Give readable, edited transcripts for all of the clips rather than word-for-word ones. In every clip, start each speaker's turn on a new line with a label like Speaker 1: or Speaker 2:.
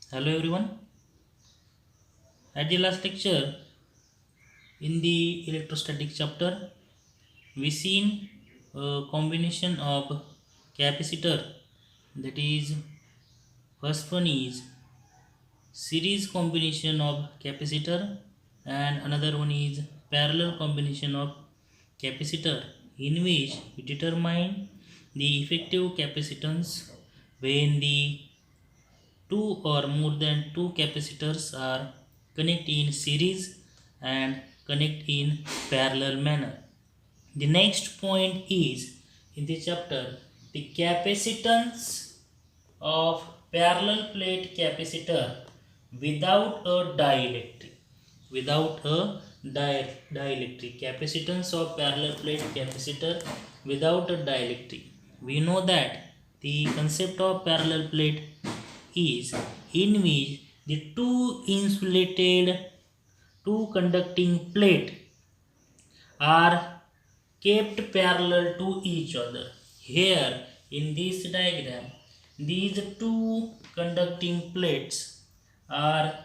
Speaker 1: Hello everyone. At the last lecture in the electrostatic chapter, we seen a combination of capacitor. That is, first one is series combination of capacitor, and another one is parallel combination of capacitor, in which we determine the effective capacitance when the two or more than two capacitors are connect in series and connect in parallel manner. The next point is in the chapter the capacitance of parallel plate capacitor without a dielectric. Without a dielectric capacitance of parallel plate capacitor without a dielectric. We know that the concept of parallel plate is in which the two conducting plate are kept parallel to each other. Here in this diagram, these two conducting plates are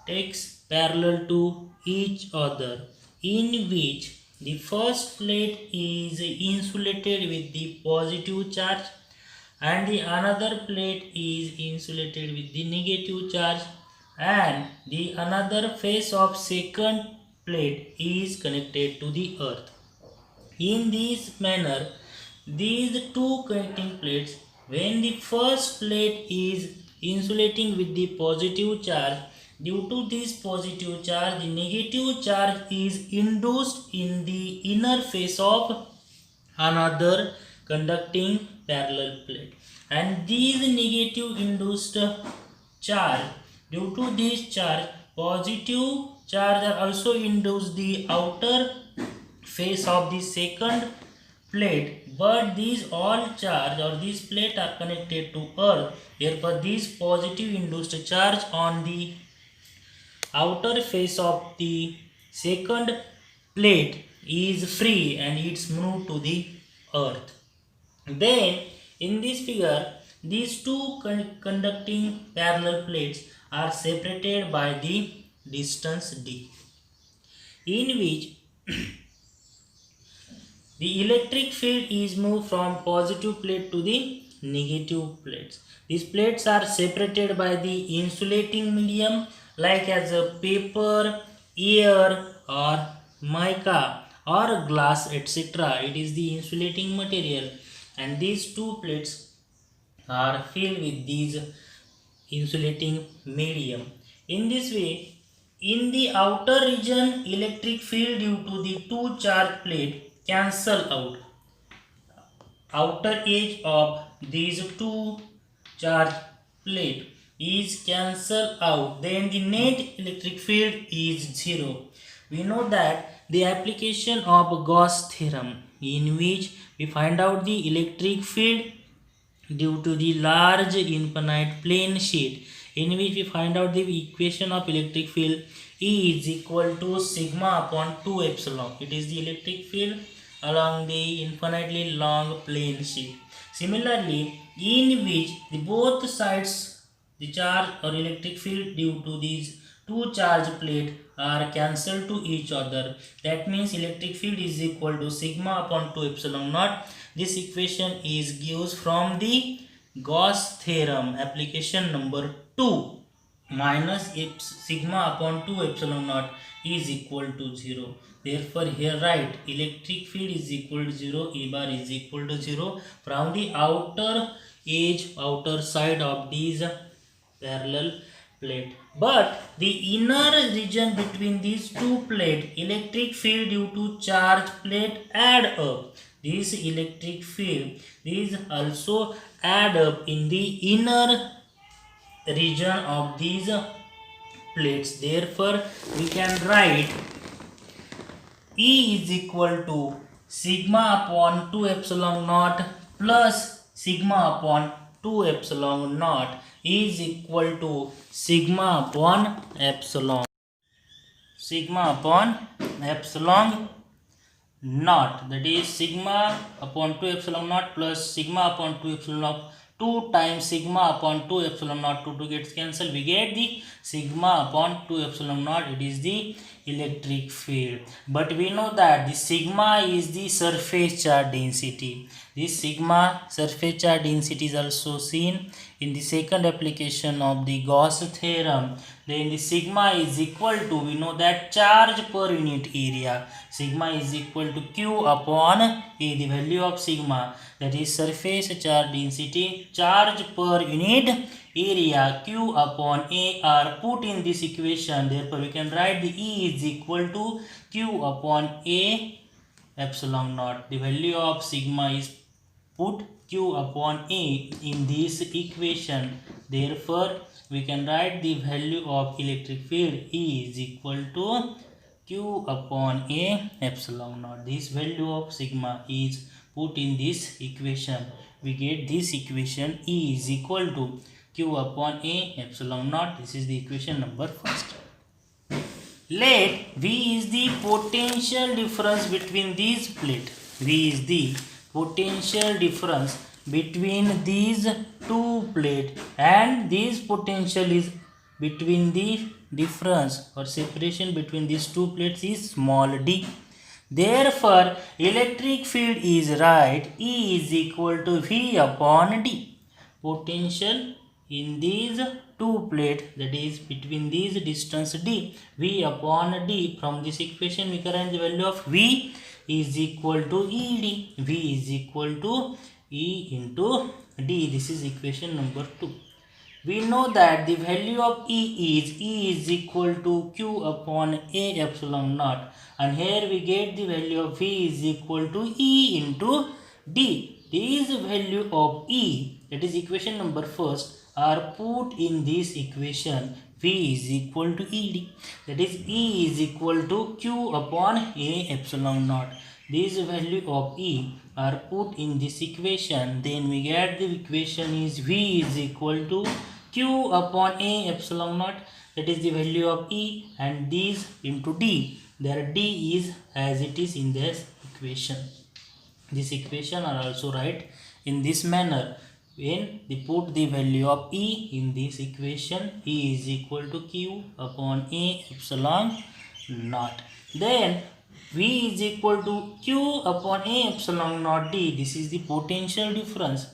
Speaker 1: takes parallel to each other, in which the first plate is insulated with the positive charge and the another plate is insulated with the negative charge, and the another face of second plate is connected to the earth. In this manner, these two connecting plates, when the first plate is insulating with the positive charge, due to this positive charge the negative charge is induced in the inner face of another conducting parallel plate, and these negative induced charge, due to this charge positive charge are also induced the outer face of the second plate, but these all charge or these plate are connected to earth. Therefore this positive induced charge on the outer face of the second plate is free and it's moved to the earth. Then in this figure, these two conducting parallel plates are separated by the distance d, in which the electric field is moved from positive plate to the negative plates. These plates are separated by the insulating medium like as a paper, air or mica or glass, etc. It is the insulating material, and these two plates are filled with these insulating medium. In this way, in the outer region, electric field due to the two charge plate cancel out. Outer edge of these two charge plate is cancel out. Then the net electric field is zero. We know that the application of Gauss theorem, in which we find out the electric field due to the large infinite plane sheet, in which we find out the equation of electric field E is equal to sigma upon 2 epsilon. It is the electric field along the infinitely long plane sheet. Similarly, in which the both sides the charge or electric field due to these two charge plate are cancelled to each other. That means electric field is equal to sigma upon 2 epsilon naught. This equation is gives from the Gauss theorem, application number 2, minus sigma upon 2 epsilon naught is equal to 0. Therefore here write electric field is equal to 0, E bar is equal to 0 from the outer edge, outer side of these parallel plate. But the inner region between these two plates, electric field due to charge plate add up. This electric field, these also add up in the inner region of these plates. Therefore we can write E is equal to sigma upon 2 epsilon naught plus sigma upon 2 epsilon naught is equal to sigma upon epsilon naught, that is sigma upon 2 epsilon naught plus sigma upon 2 epsilon naught 2 times sigma upon 2 epsilon naught. 2 gets cancelled. We get the sigma upon 2 epsilon naught. It is the electric field. But we know that the sigma is the surface charge density. This sigma surface charge density is also seen in the second application of the Gauss theorem. Then the sigma is equal to, we know that charge per unit area. Sigma is equal to Q upon A, the value of sigma, that is surface charge density, charge per unit area, Q upon A are put in this equation. Therefore we can write the E is equal to Q upon A epsilon naught. The value of sigma is put Q upon A in this equation. Therefore we can write the value of electric field E is equal to Q upon A epsilon naught. This value of sigma is put in this equation. We get this equation E is equal to Q upon A epsilon naught. This is the equation number first. Let V is the potential difference between these plates. V is the potential difference between these two plates, and this potential is between the difference or separation between these two plates is small d. Therefore, electric field is right, E is equal to V upon d. Potential in these two plates, that is between these distance d, V upon d. From this equation we can write the value of V is equal to ED. V is equal to E into D. This is equation number 2. We know that the value of E is equal to Q upon A epsilon naught, and here we get the value of V is equal to E into D. This value of E, that is equation number first, are put in this equation. V is equal to ED, that is E is equal to Q upon A epsilon naught. This value of E are put in this equation. Then we get the equation is V is equal to Q upon A epsilon naught, that is the value of E, and these into D. There D is as it is in this equation. This equation are also right in this manner. When we put the value of E in this equation, E is equal to Q upon A epsilon naught. Then V is equal to Q upon A epsilon naught D. This is the potential difference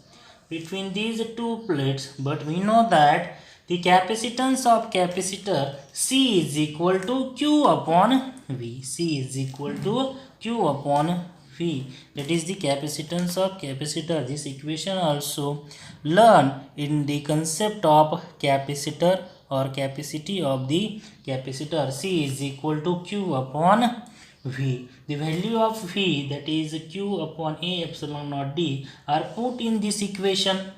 Speaker 1: between these two plates, but we know that the capacitance of capacitor C is equal to Q upon V. C is equal to Q upon V. That is the capacitance of capacitor. This equation also learn in the concept of capacitor or capacity of the capacitor. C is equal to Q upon V. The value of V, that is Q upon A epsilon naught D, are put in this equation.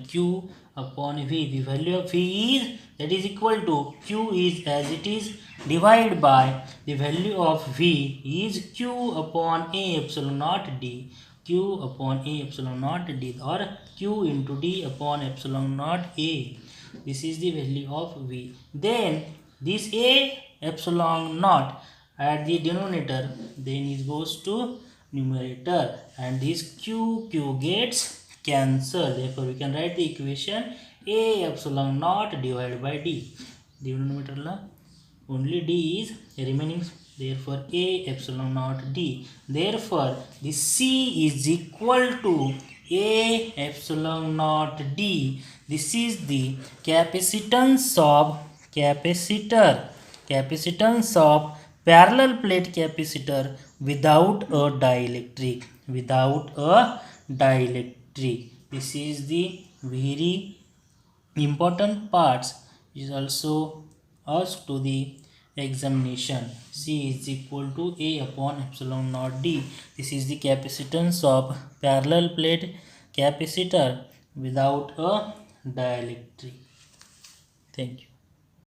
Speaker 1: Q upon V. The value of V is, that is equal to Q is as it is divided by the value of V is Q upon A epsilon naught D. Q upon A epsilon naught D, or Q into D upon epsilon naught A. This is the value of V. Then this A epsilon naught at the denominator, then it goes to numerator, and this Q gets cancelled. Therefore we can write the equation A epsilon naught divided by D. Denominator la only D is remaining, therefore A epsilon naught D. Therefore the C is equal to A epsilon naught D. This is the capacitance of parallel plate capacitor without a dielectric. This is the very important parts, is also asked to the examination. C is equal to A upon epsilon naught D. This is the capacitance of parallel plate capacitor without a dielectric. Thank you.